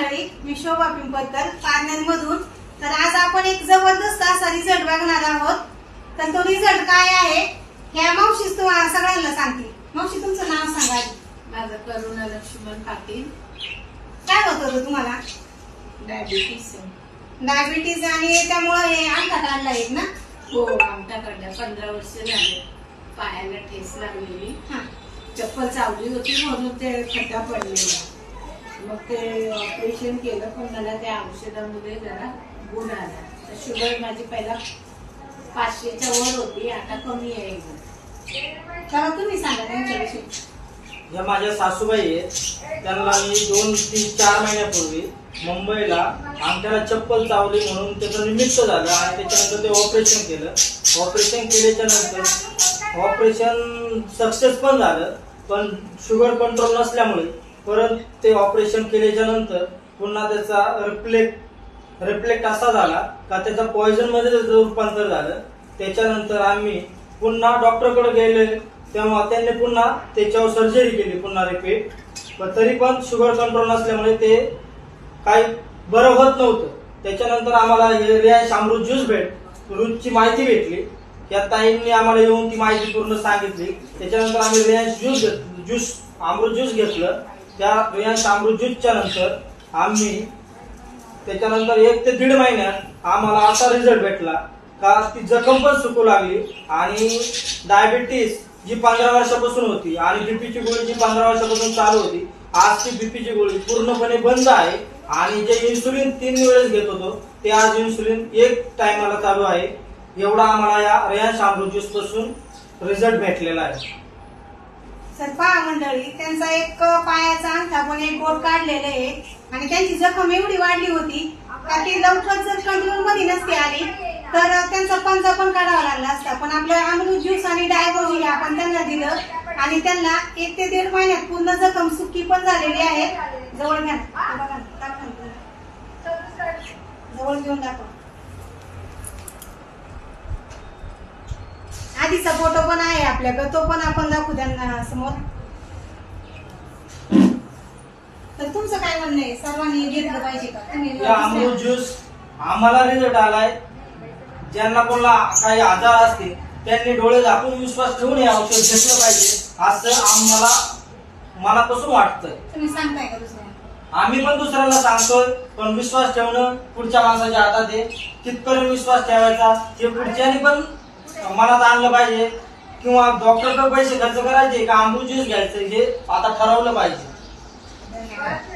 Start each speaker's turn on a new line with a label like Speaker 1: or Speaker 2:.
Speaker 1: मंडळी, मी शोभा पिंपळकर पारनेरमधून। तर आज आपण एक जबरदस्त असा रिझल्ट बघणार आहोत। तर तो रिझल्ट काय आहे ह्या मावशीच तुम्हाला सगळ्यांना सांगते। मावशी तुमचं नाव सांगा।
Speaker 2: माझं करुणा लक्ष्मण पाटील।
Speaker 1: काय होतं तुम्हाला? डायबिटीज आणि त्यामुळे हे आमटा काढला आहे ना?
Speaker 2: हो, आमटा काढला। 15 वर्ष झाले। पायाला ठेस लागलेली, चप्पल चावली होती म्हणून ते खड्डा पडलेला। मग ते ऑपरेशन केलं, पण मला त्या औषधामध्ये जरा गुण आला। तर शुगर माझी पहिला 500च्या वर होती, आता कमी आहे एकदम।
Speaker 1: तर तुम्ही सांगा त्यांच्याविषयी।
Speaker 3: या माझ्या सासूबाई आहेत, त्यांना मी 2-3-4 महिन्यापूर्वी मुंबईला अंगठ्याला चप्पल चावली म्हणून त्याचं निमित्त झालं आणि त्याच्यानंतर ते ऑपरेशन केलं। ऑपरेशन केल्याच्या नंतर ऑपरेशन सक्सेस पण झालं, पण शुगर कंट्रोल नसल्यामुळे परत ते ऑपरेशन केल्याच्या नंतर पुन्हा त्याचा रिफ्लेक्ट असा झाला का त्याचा पॉइझन मध्ये रूपांतर झालं। त्याच्यानंतर आम्ही पुन्हा डॉक्टरकडे गेले, तेव्हा त्यांनी पुन्हा त्याच्यावर सर्जरी केली, पुन्हा रिपीट। पण तरी पण शुगर कंट्रोल नसल्यामुळे ते काही बरं होत नव्हतं। त्याच्यानंतर आम्हाला हे रियाज अमृत ज्यूसची माहिती भेटली। या ताईंनी आम्हाला येऊन ती माहिती पूर्ण सांगितली। त्याच्यानंतर आम्ही रियाज अमृत ज्यूस घेतलं। त्या रियाज अमृत ज्यूसच्या नंतर आम्ही त्याच्यानंतर 1 ते 1.5 महिन्यात आम्हाला असा रिझल्ट भेटला का ती जखम पण सुकू लागली आणि डायबिटीस जी 15 वर्षापासून होती आणि बीपीची गोळी जी 15 वर्षापासून चालू होती, आज ती बीपीची गोळी पूर्णपणे बंद आहे। आणि जे इन्सुलिन 3 वेळेस घेत होतो ते आज इन्सुलिन 1 टाइमला चालू आहे। एवढा आम्हाला या रियाज अमृत ज्यूस पासून रिझल्ट भेटलेला आहे।
Speaker 1: सर पहा मंडळी, त्यांचा एक पायाचा अंगठा पण एक बोट काढलेलं आहे आणि त्यांची जखम एवढी वाढली होती का ती लवकर जर कंट्रोल मध्ये नसती आली तर त्यांचा पंजा पण काढावा लागला असता। पण आपलं अमृत ज्यूस आणि डायबोजी आपण त्यांना दिलं आणि त्यांना 1 ते 1.5 महिन्यात पूर्ण जखम सुकी पण झालेली आहे। जवळ घ्या, बघा जवळ घेऊन दाखवा। आधीचा फोटो पण आहे आपल्याकडे, तो पण आपण दाखवू त्यांना समोर। तर तुमचं काय म्हणणं आहे, सर्वांनी घेतलं पाहिजे का? तुम्ही
Speaker 3: अमृत ज्यूस आम्हाला रिझल्ट आलाय। ज्यांना कोणाला काही आजार असतील त्यांनी डोळे झाकून विश्वास ठेवून हे औषध घेतलं पाहिजे असं आम्हाला मनापासून वाटतंय।
Speaker 1: तुम्ही सांगताय का दुसऱ्यांना?
Speaker 3: आम्ही पण दुसऱ्यांना सांगतोय, पण विश्वास ठेवणं पुढच्या माणसाच्या हातात आहे। कितपर्यंत विश्वास ठेवायचा हे पुढच्यानी पण मनात आणलं पाहिजे, किंवा डॉक्टरकडे पैसे खर्च करायचे का अमृत ज्यूस घ्यायचं हे आता ठरवलं पाहिजे।
Speaker 1: धन्यवाद।